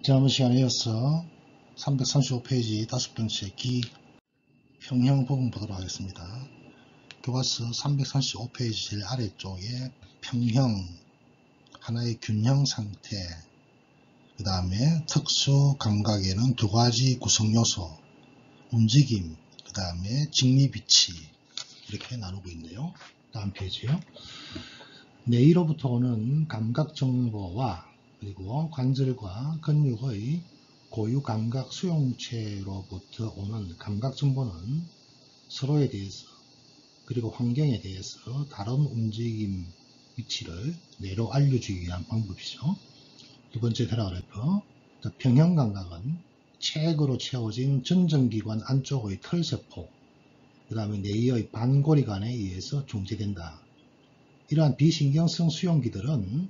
지난번 시간에 이어서 335페이지 5번째 기 평형 부분 보도록 하겠습니다. 교과서 335페이지 제일 아래쪽에 평형, 하나의 균형 상태, 그 다음에 특수 감각에는 두 가지 구성요소, 움직임, 그 다음에 직립 위치, 이렇게 나누고 있네요. 다음 페이지요. 뇌로부터 오는 감각 정보와 그리고 관절과 근육의 고유 감각 수용체로부터 오는 감각 정보는 서로에 대해서 그리고 환경에 대해서 다른 움직임 위치를 뇌로 알려주기 위한 방법이죠. 두 번째 패러그래프. 평형 감각은 체액으로 채워진 전정기관 안쪽의 털세포, 그 다음에 뇌의 반고리관에 의해서 중재된다. 이러한 비신경성 수용기들은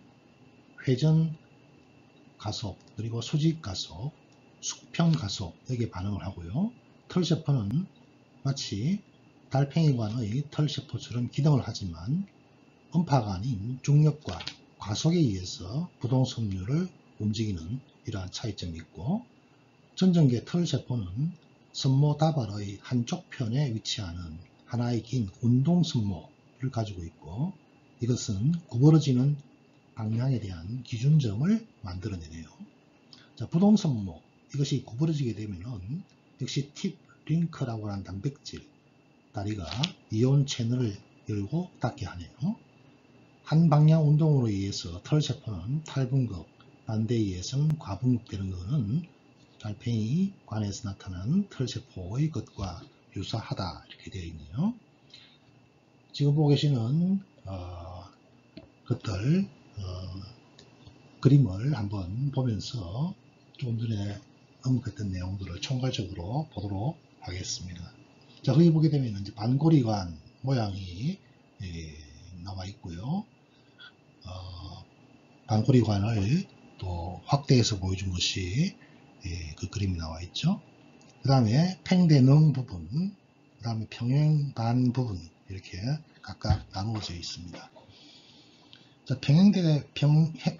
회전 가속, 그리고 수직 가속, 수평 가속에게 반응을 하고요. 털세포는 마치 달팽이관의 털세포처럼 기능을 하지만 음파가 아닌 중력과 과속에 의해서 부동섬유를 움직이는 이러한 차이점이 있고, 전정기의 털세포는 섬모다발의 한쪽 편에 위치하는 하나의 긴 운동섬모를 가지고 있고, 이것은 구부러지는 방향에 대한 기준점을 만들어내네요. 자, 부동섬모, 이것이 구부러지게 되면은 역시 팁 링크라고 하는 단백질 다리가 이온 채널을 열고 닫게 하네요. 한 방향 운동으로 의해서 털세포는 탈분급, 반대에 의해서는 과분급되는 것은 달팽이 관에서 나타나는 털세포의 것과 유사하다, 이렇게 되어 있네요. 지금 보고 계시는 것들 그림을 한번 보면서 조금 전에 언급했던 내용들을 총괄적으로 보도록 하겠습니다. 자, 거기 보게 되면 이제 반고리관 모양이 나와 있고요. 반고리관을 또 확대해서 보여준 것이 그 그림이 나와 있죠. 그 다음에 팽대능 부분, 그 다음에 평행반 부분, 이렇게 각각 나누어져 있습니다. 자,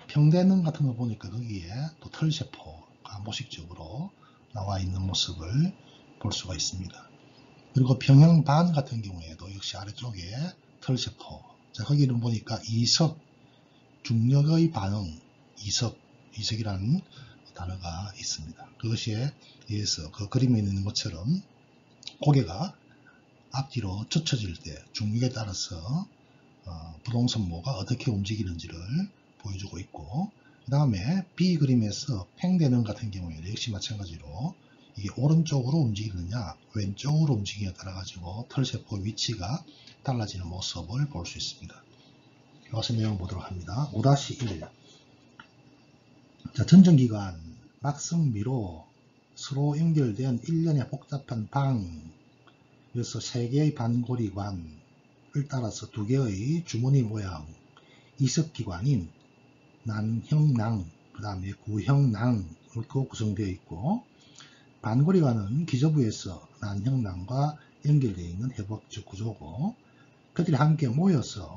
평대능 같은 거 보니까 거기에 또 털세포가 모식적으로 나와 있는 모습을 볼 수가 있습니다. 그리고 평형반 같은 경우에도 역시 아래쪽에 털세포. 자, 거기는 보니까 이석, 중력의 반응, 이석이라는 단어가 있습니다. 그것에 의해서 그 그림에 있는 것처럼 고개가 앞뒤로 젖혀질 때 중력에 따라서 부동섬모가 어떻게 움직이는지를 보여주고 있고, 그 다음에 B 그림에서 팽대능 같은 경우에는 역시 마찬가지로 이게 오른쪽으로 움직이느냐 왼쪽으로 움직이느냐에 따라 가지고 털세포 위치가 달라지는 모습을 볼 수 있습니다. 여기서 내용 보도록 합니다. 5-1. 자, 전정기관 막성미로 서로 연결된 일련의 복잡한 방, 그래서 3개의 반고리관을 따라서 2개의 주머니 모양 이석기관인 난형낭, 그 다음에 구형낭으로 구성되어 있고, 반고리관은 기저부에서 난형낭과 연결되어 있는 회복적 구조고, 그들이 함께 모여서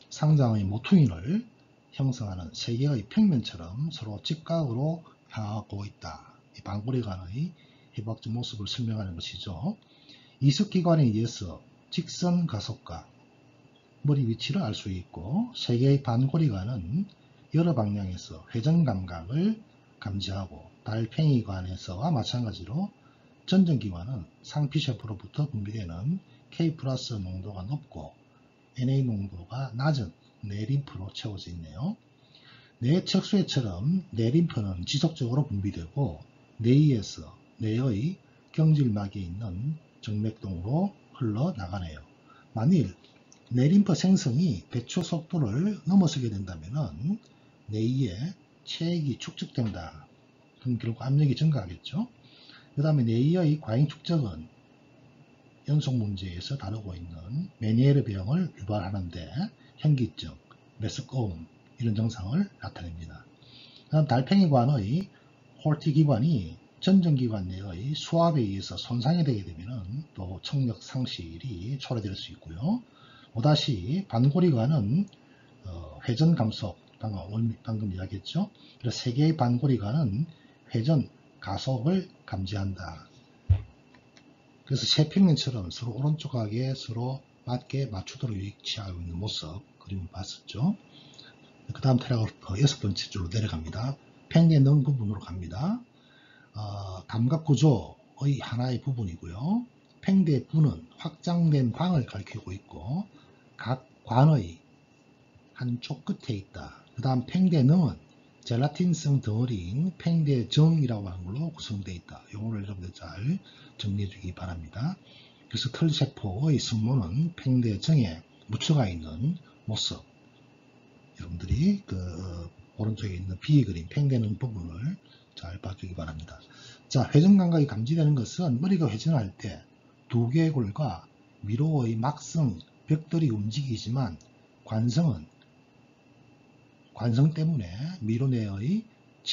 상장의 모퉁이를 형성하는 3개의 평면처럼 서로 직각으로 향하고 있다. 이 반고리관의 회복적 모습을 설명하는 것이죠. 이석기관에 의해서 직선 가속과 머리 위치를 알 수 있고, 3개의 반고리관은 여러 방향에서 회전 감각을 감지하고, 달팽이관에서와 마찬가지로 전정기관은 상피세포로부터 분비되는 K 플러스 농도가 높고 NA 농도가 낮은 뇌림프로 채워져 있네요. 뇌 척수회처럼 뇌림프는 지속적으로 분비되고 뇌에서 뇌의 경질막에 있는 정맥동으로 흘러나가네요. 만일 뇌림프 생성이 배출 속도를 넘어서게 된다면 뇌에 체액이 축적된다. 그럼 결국 압력이 증가하겠죠. 그 다음에 뇌의 과잉 축적은 연속 문제에서 다루고 있는 메니에르 병을 유발하는데 현기증, 메스꺼움 이런 증상을 나타냅니다. 다음 달팽이관의 홀티기관이 전정기관 내의 수압에 의해서 손상이 되게 되면 또 청력 상실이 초래될 수 있고요. 5- 반고리관은 회전 감속, 방금 이야기했죠. 그래서 3개의 반고리관은 회전, 가속을 감지한다. 그래서 세평면처럼 서로 오른쪽 각에 서로 맞게 맞추도록 위치하고 있는 모습 그림을 봤었죠. 그 다음 테라그래프 6번째 줄로 내려갑니다. 팽대 능 부분으로 갑니다. 감각구조의 하나의 부분이고요. 팽대 부는 확장된 방을 가리키고 있고 각 관의 한쪽 끝에 있다. 그 다음 팽대능은 젤라틴성 덩어리인 팽대정이라고 하는 걸로 구성되어 있다. 용어를 여러분들 잘 정리해 주기 바랍니다. 그래서 털세포의 승모는 팽대정에 묻혀가 있는 모습, 여러분들이 그 오른쪽에 있는 B 그림 팽대능 부분을 잘 봐주기 바랍니다. 자, 회전 감각이 감지되는 것은 머리가 회전할 때 두개골과 미로의 막성 벽들이 움직이지만 관성 때문에 미로 내의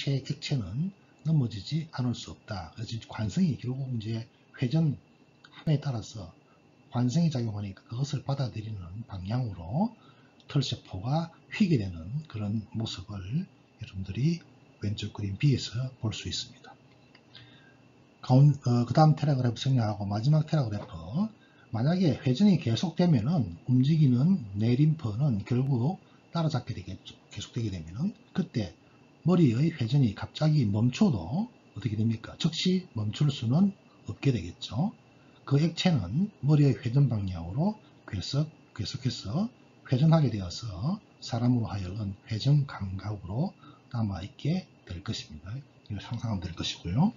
액체는 넘어지지 않을 수 없다. 그래서 관성이 결국 이제 회전함에 따라서 관성이 작용하니까 그것을 받아들이는 방향으로 털세포가 휘게 되는 그런 모습을 여러분들이 왼쪽 그림 B에서 볼 수 있습니다. 그 다음 테라그래프 생략하고 마지막 테라그래프, 만약에 회전이 계속되면은 움직이는 뇌림프는 결국 따라잡게 되겠죠. 계속되게 되면은 그때 머리의 회전이 갑자기 멈춰도 어떻게 됩니까? 즉시 멈출 수는 없게 되겠죠. 그 액체는 머리의 회전 방향으로 계속해서 회전하게 되어서 사람으로 하여금 회전 감각으로 남아있게 될 것입니다. 이걸 상상하면 될 것이고요.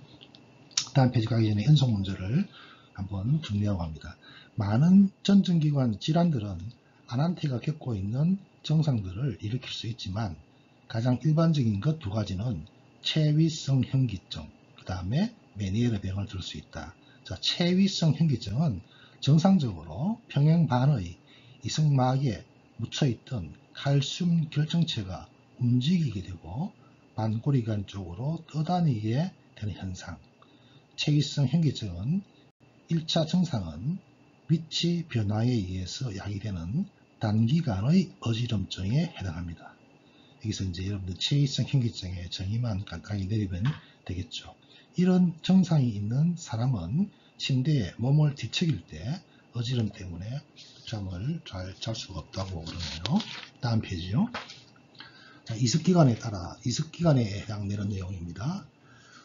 다음 페이지 가기 전에 연속 문제를 한번 정리하고 합니다. 많은 전정기관 질환들은 아난테가 겪고 있는 증상들을 일으킬 수 있지만 가장 일반적인 것 두 가지는 체위성 현기증, 그 다음에 메니에르 병을 들 수 있다. 자, 체위성 현기증은 정상적으로 평행 반의 이승막에 묻혀있던 칼슘 결정체가 움직이게 되고 반고리관 쪽으로 떠다니게 되는 현상. 체위성 현기증은 1차 증상은 위치 변화에 의해서 야기되는 단기간의 어지럼증에 해당합니다. 여기서 이제 여러분들 체위성 현기증의 정의만 간단하게 내리면 되겠죠. 이런 증상이 있는 사람은 침대에 몸을 뒤척일 때 어지럼 때문에 잠을 잘 잘 수가 없다고 그러네요. 다음 페이지요. 자, 이습기관에 해당되는 내용입니다.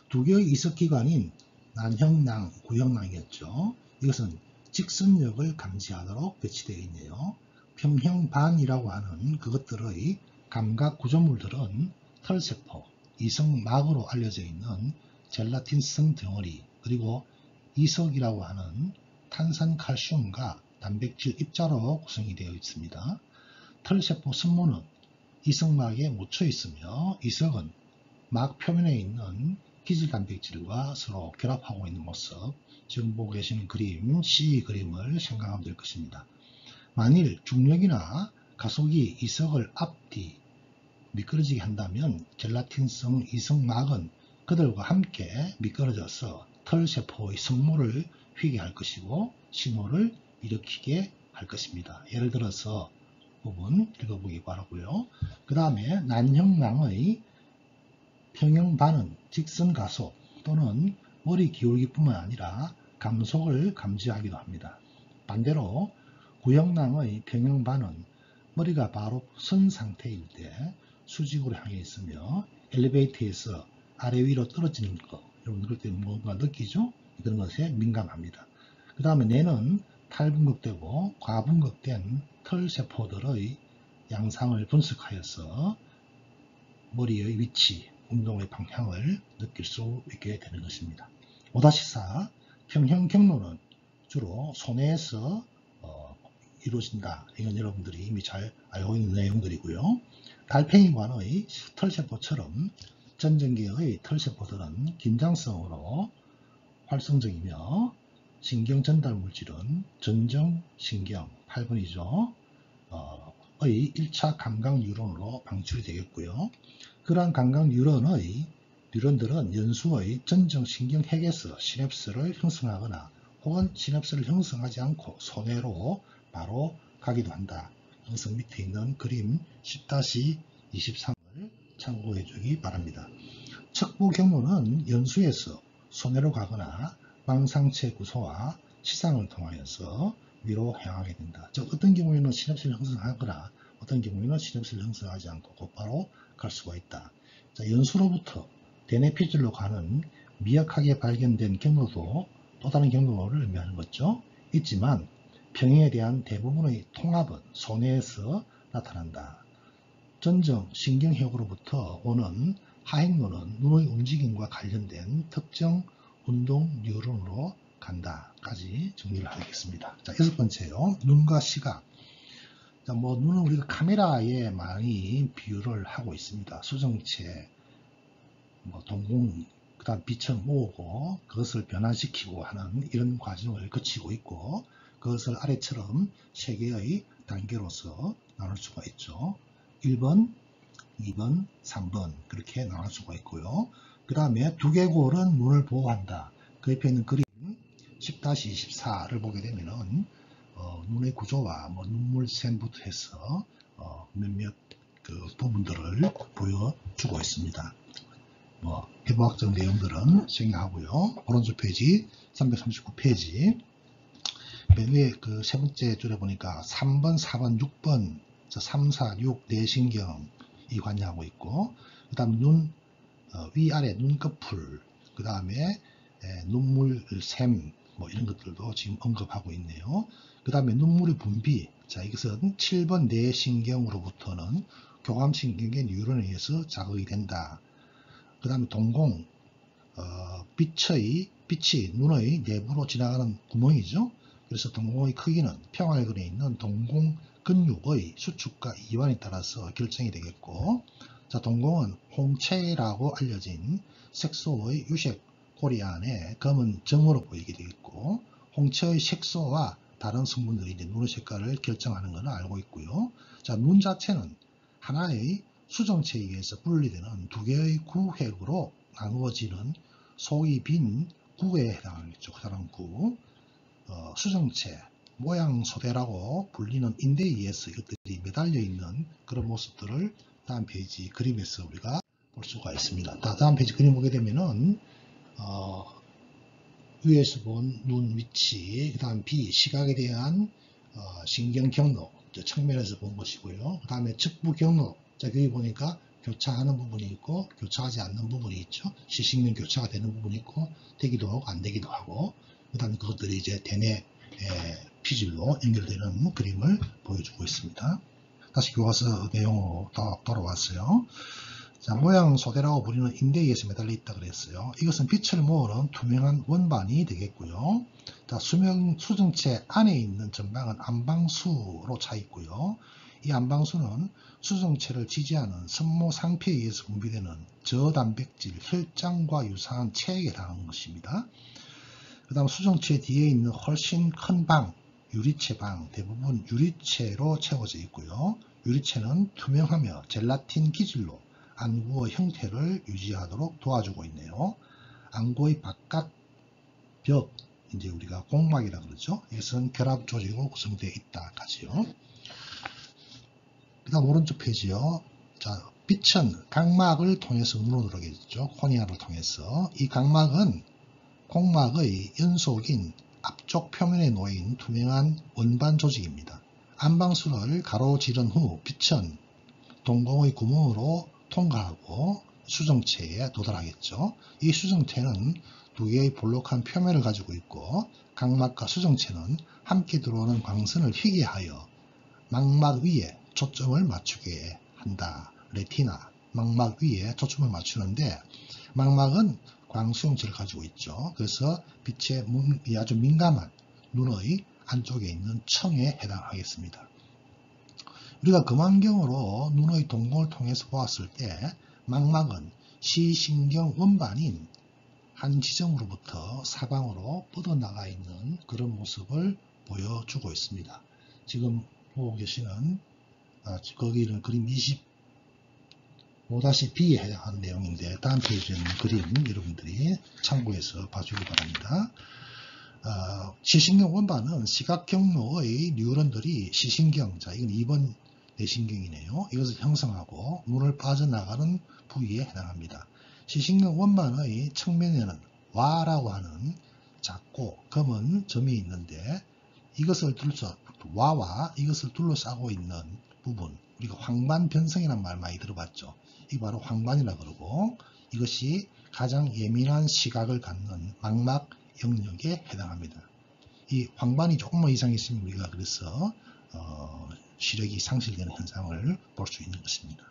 두 개의 이습기관인 난형낭, 구형낭이었죠. 이것은 직선력을 감지하도록 배치되어 있네요. 평형반이라고 하는 그것들의 감각 구조물들은 털세포, 이성막으로 알려져 있는 젤라틴성 덩어리, 그리고 이석이라고 하는 탄산칼슘과 단백질 입자로 구성이 되어 있습니다. 털세포 승모는 이석막에 묻혀 있으며 이석은 막 표면에 있는 기질 단백질과 서로 결합하고 있는 모습, 지금 보고 계시는 그림, C 그림을 생각하면 될 것입니다. 만일 중력이나 가속이 이석을 앞뒤 미끄러지게 한다면 젤라틴성 이석막은 그들과 함께 미끄러져서 털세포의 성모를 휘게 할 것이고 신호를 일으키게 할 것입니다. 예를 들어서 부분 읽어보기 바라고요. 그 다음에 난형낭의 평형반은 직선 가속 또는 머리 기울기뿐만 아니라 감속을 감지하기도 합니다. 반대로 구형낭의 평형반은 머리가 바로 선 상태일 때 수직으로 향해 있으며 엘리베이터에서 아래 위로 떨어지는 것, 여러분 그럴 때 뭔가 느끼죠? 그런 것에 민감합니다. 그 다음에 뇌는 탈분극되고 과분극된 털세포들의 양상을 분석하여서 머리의 위치, 운동의 방향을 느낄 수 있게 되는 것입니다. 5-4 평형 경로는 주로 손해에서 이루어진다. 이건 여러분들이 이미 잘 알고 있는 내용들이고요. 달팽이관의 털세포처럼 전정기의 털세포들은 긴장성으로 활성적이며 신경 전달 물질은 전정신경 8번이죠. 의 1차 감각 뉴런으로 방출이 되겠고요. 그러한 감각 뉴런들은 연수의 전정신경핵에서 시냅스를 형성하거나 혹은 시냅스를 형성하지 않고 손해로 바로 가기도 한다. 그래서 밑에 있는 그림 10-23을 참고해 주기 바랍니다. 척부 경로는 연수에서 손해로 가거나 망상체 구소와 시상을 통하여서 위로 향하게 된다. 즉 어떤 경우에는 시냅스를 형성하거나 어떤 경우에는 시냅스를 형성하지 않고 곧바로 갈 수가 있다. 자, 연수로부터 대뇌 피질로 가는 미약하게 발견된 경로도 또 다른 경로를 의미하는 거죠. 있지만 평행에 대한 대부분의 통합은 손해에서 나타난다. 전정 신경회로부터 오는 하행로는 눈의 움직임과 관련된 특정 운동 뉴런으로 간다까지 정리를 하겠습니다. 자, 6번째요. 눈과 시각. 자, 눈은 우리가 카메라에 많이 비유를 하고 있습니다. 수정체, 동공, 그 다음 빛을 모으고 그것을 변환시키고 하는 이런 과정을 거치고 있고, 그것을 아래처럼 세 개의 단계로서 나눌 수가 있죠. 1번, 2번, 3번 그렇게 나눌 수가 있고요. 그 다음에 두개골은 눈을 보호한다. 그 옆에 있는 그림 10-24를 보게 되면은 눈의 구조와 눈물샘부터 해서 몇몇 그 부분들을 보여주고 있습니다. 해부학적 내용들은 생략하고요. 오른쪽 페이지 339페이지 맨 위에 그 세 번째 줄에 보니까 3번, 4번, 6번 3, 4, 6 내신경이 관여하고 있고, 그 다음 눈 위아래 눈꺼풀, 그 다음에 눈물샘 이런 것들도 지금 언급하고 있네요. 그 다음에 눈물의 분비, 자 이것은 7번 내신경으로부터는 교감신경의 뉴런에 의해서 자극이 된다. 그 다음에 동공, 빛이 눈의 내부로 지나가는 구멍이죠. 그래서 동공의 크기는 평활근에 있는 동공 근육의 수축과 이완에 따라서 결정이 되겠고, 자 동공은 홍채라고 알려진 색소의 유색 고리 안에 검은 점으로 보이게 되겠고, 홍채의 색소와 다른 성분들이 이제 눈의 색깔을 결정하는 것을 알고 있고요. 자, 눈 자체는 하나의 수정체에 의해서 분리되는 두 개의 구획으로 나누어지는 속이 빈 구에 해당하겠죠. 그 다음 구, 수정체, 모양 소대라고 불리는 인대에 의해서 이것들이 매달려 있는 그런 모습들을 다음 페이지 그림에서 우리가 볼 수가 있습니다. 다음 페이지 그림 보게 되면은 위에서 본 눈 위치, 그 다음 B, 시각에 대한 신경 경로, 측면에서 본 것이고요. 그 다음에 측부 경로, 자 여기 보니까 교차하는 부분이 있고 교차하지 않는 부분이 있죠. 시신경 교차가 되는 부분이 있고 되기도 하고 안 되기도 하고, 그 다음에 그것들이 이제 대뇌 피질로 연결되는 그림을 보여주고 있습니다. 다시 교과서 내용으로 돌아왔어요. 자, 모양 소대라고 부리는 인대에 의해서 매달려 있다 그랬어요. 이것은 빛을 모으는 투명한 원반이 되겠고요. 자, 수정체 안에 있는 전방은 안방수로 차 있고요. 이 안방수는 수정체를 지지하는 섬모 상피에 의해서 분비되는 저단백질 혈장과 유사한 체액에 해당하는 것입니다. 그 다음 수정체 뒤에 있는 훨씬 큰 방, 유리체 방, 대부분 유리체로 채워져 있고요. 유리체는 투명하며 젤라틴 기질로 안구의 형태를 유지하도록 도와주고 있네요. 안구의 바깥 벽, 이제 우리가 공막이라 그러죠. 이것은 결합 조직으로 구성되어 있다 까지요. 그 다음 오른쪽 페이지요. 자, 빛은 각막을 통해서 눈으로 들어오겠죠. 코니아를 통해서. 이 각막은 공막의 연속인 앞쪽 표면에 놓인 투명한 원반 조직입니다. 안방수를 가로지른 후 빛은 동공의 구멍으로 통과하고 수정체에 도달하겠죠. 이 수정체는 두 개의 볼록한 표면을 가지고 있고, 각막과 수정체는 함께 들어오는 광선을 희게 하여 망막 위에 초점을 맞추게 한다. 레티나, 망막 위에 초점을 맞추는데, 망막은 광수용체를 가지고 있죠. 그래서 빛에 아주 민감한 눈의 안쪽에 있는 청에 해당하겠습니다. 우리가 금안경으로 눈의 동공을 통해서 보았을 때 망막은 시신경 원반인 한 지점으로부터 사방으로 뻗어나가 있는 그런 모습을 보여주고 있습니다. 지금 보고 계시는 거기는 그림 25-B에 해당하는 내용인데, 다음 페이지에 있는 그림 여러분들이 참고해서 봐주기 바랍니다. 시신경 원반은 시각 경로의 뉴런들이 시신경, 자 이건 2번 내신경이네요. 이것을 형성하고 눈을 빠져나가는 부위에 해당합니다. 시신경 원반의 측면에는 와라고 하는 작고 검은 점이 있는데 이것을 와와 이것을 둘러싸고 있는 부분, 우리가 황반 변성이라는 말 많이 들어봤죠. 이게 바로 황반이라 그러고 이것이 가장 예민한 시각을 갖는 망막 영역에 해당합니다. 이 황반이 조금만 이상 있으면 우리가 그래서 시력이 상실되는 현상을 볼 수 있는 것입니다.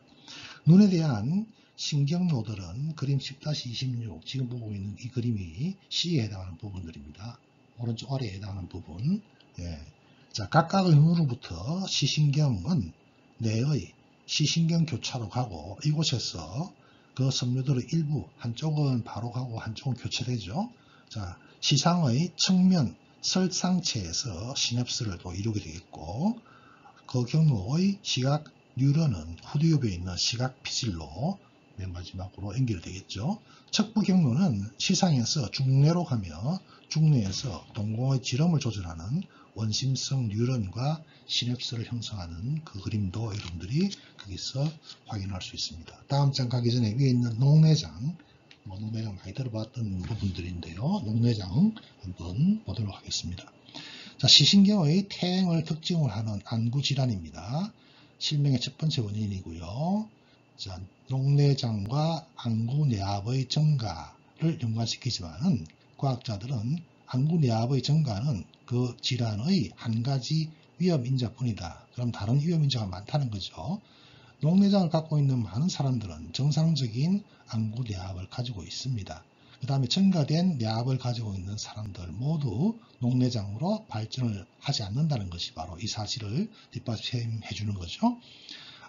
눈에 대한 신경노들은 그림 10-26 지금 보고 있는 이 그림이 C에 해당하는 부분들입니다. 오른쪽 아래에 해당하는 부분. 예. 자, 각각의 눈으로부터 시신경은 뇌의 시신경 교차로 가고 이곳에서 그 섬유들의 일부 한쪽은 바로 가고 한쪽은 교체되죠. 자, 시상의 측면 설상체에서 시냅스를 또 이루게 되겠고 그 경로의 시각 뉴런은 후두엽에 있는 시각 피질로 맨 마지막으로 연결되겠죠. 척부 경로는 시상에서 중뇌로 가며 중뇌에서 동공의 지름을 조절하는 원심성 뉴런과 시냅스를 형성하는 그 그림도 여러분들이 거기서 확인할 수 있습니다. 다음 장 가기 전에 위에 있는 녹내장, 녹내장 많이 들어봤던 부분들인데요. 녹내장 한번 보도록 하겠습니다. 자, 시신경의 퇴행을 특징을 하는 안구질환입니다. 실명의 첫 번째 원인이고요. 자, 녹내장과 안구내압의 증가를 연관시키지만 과학자들은 안구내압의 증가는 그 질환의 한 가지 위험인자뿐이다. 그럼 다른 위험인자가 많다는 거죠. 녹내장을 갖고 있는 많은 사람들은 정상적인 안구내압을 가지고 있습니다. 그 다음에 증가된 내압을 가지고 있는 사람들 모두 녹내장으로 발전을 하지 않는다는 것이 바로 이 사실을 뒷받침해 주는 거죠.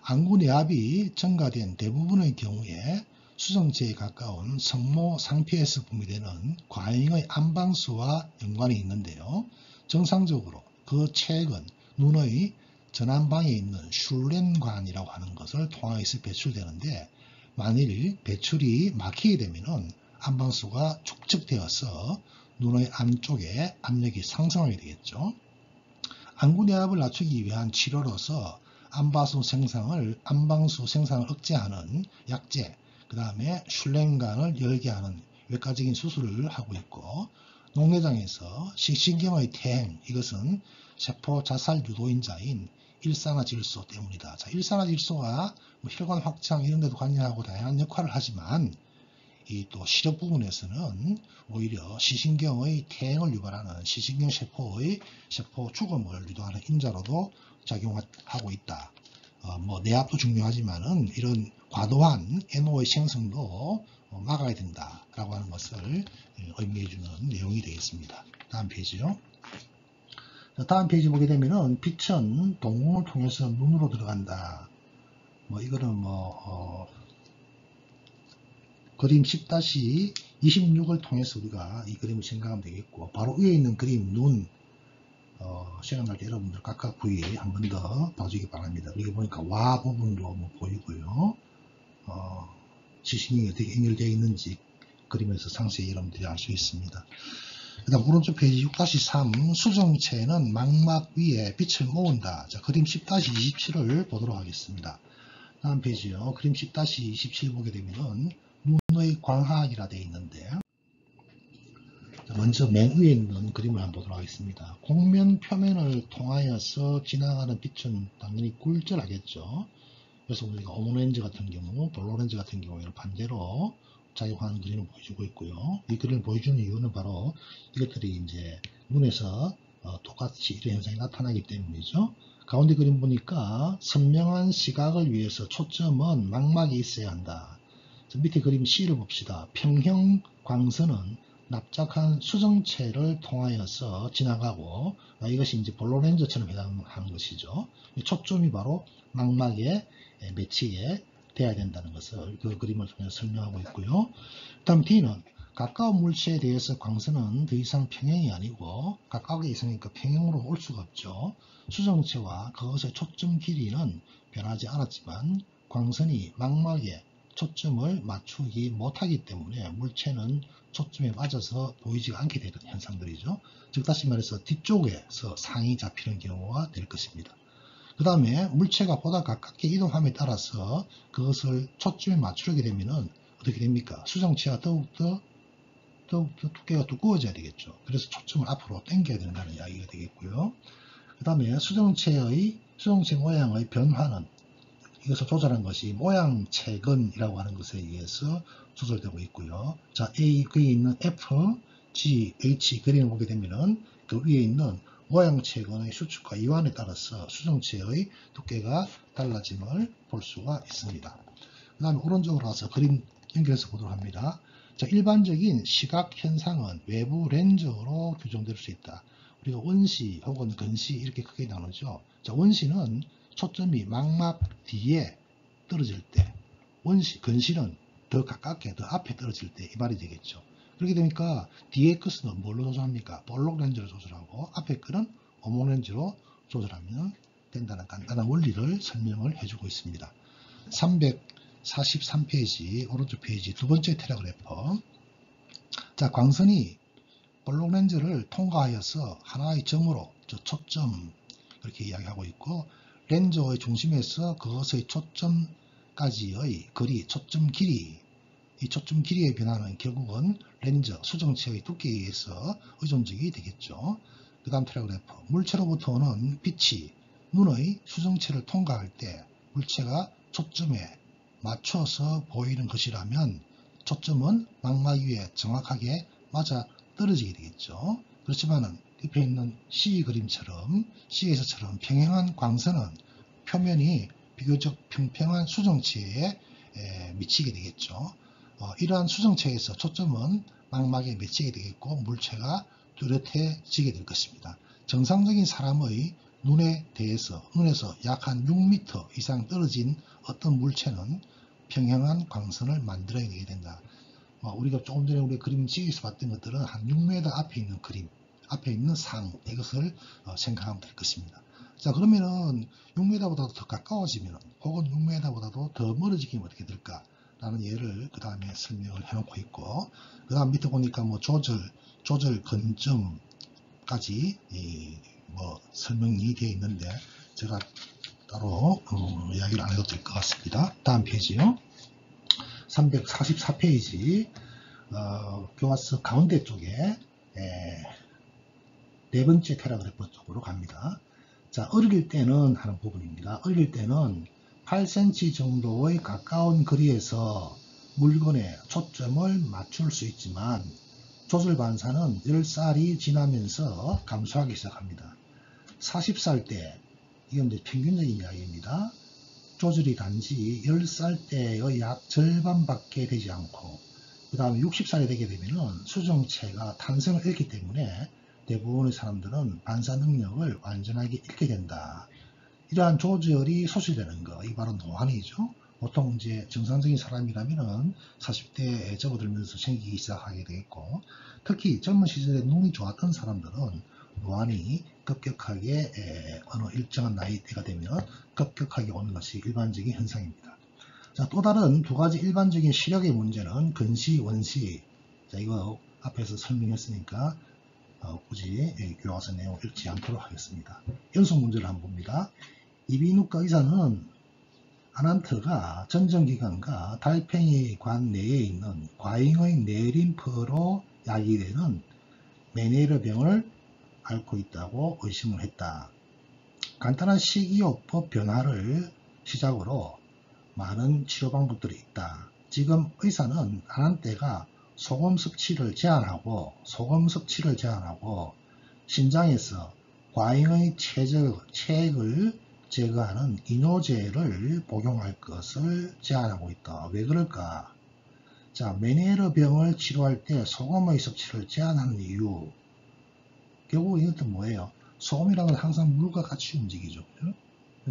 안구내압이 증가된 대부분의 경우에 수정체에 가까운 성모 상피에서 분비되는 과잉의 안방수와 연관이 있는데요. 정상적으로 그 체액은 눈의 전안방에 있는 슐렌관이라고 하는 것을 통해서 배출되는데 만일 배출이 막히게 되면 안방수가 축적되어서 눈의 안쪽에 압력이 상승하게 되겠죠. 안구내압을 낮추기 위한 치료로서 안방수 생상을 억제하는 약제, 그 다음에 슐렌관을 열게 하는 외과적인 수술을 하고 있고 녹내장에서 시신경의 퇴행, 이것은 세포 자살 유도인자인 일산화질소 때문이다. 자, 일산화질소가 혈관 확장 이런 데도 관여하고 다양한 역할을 하지만 이 또 시력 부분에서는 오히려 시신경의 퇴행을 유발하는 시신경 세포의 세포 죽음을 유도하는 인자로도 작용하고 있다. 내압도 중요하지만은 이런 과도한 NO의 생성도 막아야 된다라고 하는 것을 의미해주는 내용이 되겠습니다. 다음 페이지요. 다음 페이지 보게 되면은 빛은 동공을 통해서 눈으로 들어간다. 이거는 그림 10-26을 통해서 우리가 이 그림을 생각하면 되겠고 바로 위에 있는 그림 눈 시간 날 때 여러분들 각각 부위 한 번 더 봐주기 바랍니다. 여기 보니까 와 부분도 보이고요. 시신경이 어떻게 연결되어 있는지 그림에서 상세히 여러분들이 알 수 있습니다. 그 다음 오른쪽 페이지 6-3 수정체는 망막 위에 빛을 모은다. 자, 그림 10-27을 보도록 하겠습니다. 다음 페이지요. 그림 10-27 보게 되면은 눈의 광학이라 되어 있는데 먼저 맨 위에 있는 그림을 한번 보도록 하겠습니다. 곡면 표면을 통하여서 지나가는 빛은 당연히 굴절하겠죠. 그래서 우리가 오렌지 같은 경우, 블루렌즈 같은 경우에는 반대로 작용하는 그림을 보여주고 있고요. 이 그림을 보여주는 이유는 바로 이것들이 이제 눈에서 똑같이 이런 현상이 나타나기 때문이죠. 가운데 그림 보니까 선명한 시각을 위해서 초점은 망막에 있어야 한다. 밑에 그림 C를 봅시다. 평형 광선은 납작한 수정체를 통하여서 지나가고 이것이 이제 볼로렌즈처럼 해당하는 것이죠. 초점이 바로 망막에 매치게 돼야 된다는 것을 그 그림을 통해서 설명하고 있고요. 다음 D는 가까운 물체에 대해서 광선은 더 이상 평행이 아니고 가까우게 있으니까 평행으로 올 수가 없죠. 수정체와 그것의 초점 길이는 변하지 않았지만 광선이 망막에 초점을 맞추지 못하기 때문에 물체는 초점에 맞아서 보이지 않게 되는 현상들이죠. 즉 다시 말해서 뒤쪽에서 상이 잡히는 경우가 될 것입니다. 그 다음에 물체가 보다 가깝게 이동함에 따라서 그것을 초점에 맞추게 되면 어떻게 됩니까? 수정체가 더욱더 두께가 두꺼워져야 되겠죠. 그래서 초점을 앞으로 당겨야 된다는 이야기가 되겠고요. 그 다음에 수정체 모양의 변화는 이것을 조절한 것이 모양체근이라고 하는 것에 의해서 조절되고 있고요. 자, A 위에 있는 F, G, H 그림을 보게 되면은 그 위에 있는 모양체근의 수축과 이완에 따라서 수정체의 두께가 달라짐을 볼 수가 있습니다. 그 다음에 오른쪽으로 와서 그림 연결해서 보도록 합니다. 자, 일반적인 시각 현상은 외부 렌즈로 규정될 수 있다. 우리가 원시 혹은 근시 이렇게 크게 나누죠. 자, 원시는 초점이 망막 뒤에 떨어질 때, 근시는 더 가깝게, 더 앞에 떨어질 때 이 말이 되겠죠. 그렇게 되니까 뒤에 끝은 뭘로 조절합니까? 볼록 렌즈로 조절하고 앞에 끝은 오목 렌즈로 조절하면 된다는 간단한 원리를 설명을 해주고 있습니다. 343페이지 오른쪽 페이지 두 번째 테레그래퍼. 자, 광선이 볼록 렌즈를 통과하여서 하나의 점으로 초점 그렇게 이야기하고 있고, 렌즈의 중심에서 그것의 초점까지의 거리, 초점 길이, 이 초점 길이의 변화는 결국은 렌즈, 수정체의 두께에 의해서 의존적이 되겠죠. 그 다음 테레그래퍼. 물체로부터 오는 빛이 눈의 수정체를 통과할 때 물체가 초점에 맞춰서 보이는 것이라면 초점은 망막 위에 정확하게 맞아 떨어지게 되겠죠. 그렇지만은 옆에 있는 C 그림처럼 C에서처럼 평행한 광선은 표면이 비교적 평평한 수정체에 미치게 되겠죠. 이러한 수정체에서 초점은 망막에 맺히게 되겠고 물체가 뚜렷해지게 될 것입니다. 정상적인 사람의 눈에서 약 한 6m 이상 떨어진 어떤 물체는 평행한 광선을 만들어야 되게 된다. 우리가 조금 전에 우리 그림 지에서 봤던 것들은 한 6m 앞에 있는 그림, 앞에 있는 상, 이것을 생각하면 될 것입니다. 자, 그러면은 6m보다도 더 가까워지면 혹은 6m보다도 더 멀어지기면 어떻게 될까? 라는 예를 그 다음에 설명을 해놓고 있고, 그 다음 밑에 보니까 뭐 조절 건점까지 설명이 되어 있는데 제가 따로 이야기를 안 해도 될 것 같습니다. 다음 페이지요. 344페이지 교과서 가운데 쪽에 네 번째 테라그래퍼 쪽으로 갑니다. 자, 어릴 때는 하는 부분입니다. 어릴 때는 8cm 정도의 가까운 거리에서 물건에 초점을 맞출 수 있지만 조절 반사는 10살이 지나면서 감소하기 시작합니다. 40살 때, 이건 이제 평균적인 이야기입니다. 조절이 단지 10살 때의 약 절반밖에 되지 않고, 그 다음에 60살이 되게 되면 수정체가 탄생을 잃기 때문에 대부분의 사람들은 반사 능력을 완전하게 잃게 된다. 이러한 조절이 소실되는 거, 이 바로 노안이죠. 보통 이제 정상적인 사람이라면은 40대에 접어들면서 생기기 시작하게 되겠고, 특히 젊은 시절에 눈이 좋았던 사람들은 노안이 급격하게 어느 일정한 나이대가 되면 급격하게 오는 것이 일반적인 현상입니다. 자, 또 다른 두 가지 일반적인 시력의 문제는 근시, 원시. 자, 이거 앞에서 설명했으니까 굳이 교과서 내용을 읽지 않도록 하겠습니다. 연속 문제를 한번 봅니다. 이비인후과 의사는 아난트가 전정기관과 달팽이 관 내에 있는 과잉의 뇌림프로 야기되는 메니에르 병을 앓고 있다고 의심을 했다. 간단한 식이요법 변화를 시작으로 많은 치료 방법들이 있다. 지금 의사는 아난테가 소금 섭취를 제한하고 신장에서 과잉의 체액을 제거하는 이뇨제를 복용할 것을 제한하고 있다. 왜 그럴까? 자, 메니에르 병을 치료할 때 소금의 섭취를 제한하는 이유. 결국 이것도 뭐예요? 소금이라는 건 항상 물과 같이 움직이죠.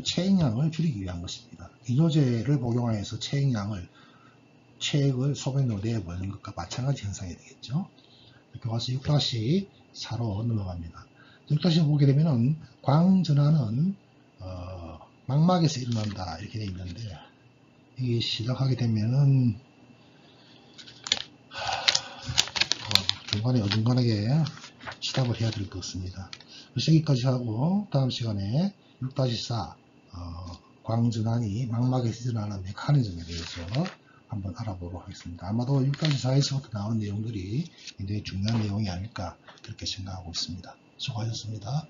체액량을 줄이기 위한 것입니다. 이뇨제를 복용하여서 체액을 소변으로 내버리는 것과 마찬가지 현상이 되겠죠. 교과서 6-4로 넘어갑니다. 6-5 보게 되면은 광전환은 망막에서 일어난다 이렇게 되어 있는데, 이게 시작하게 되면은 중간에 어중간하게 시작을 해야 될 것 같습니다. 그래서 여기까지 하고 다음 시간에 6-4 광전환이 망막에서 일어나는 메커니즘에 대해서 한번 알아보도록 하겠습니다. 아마도 6-4에서부터 나온 내용들이 굉장히 중요한 내용이 아닐까 그렇게 생각하고 있습니다. 수고하셨습니다.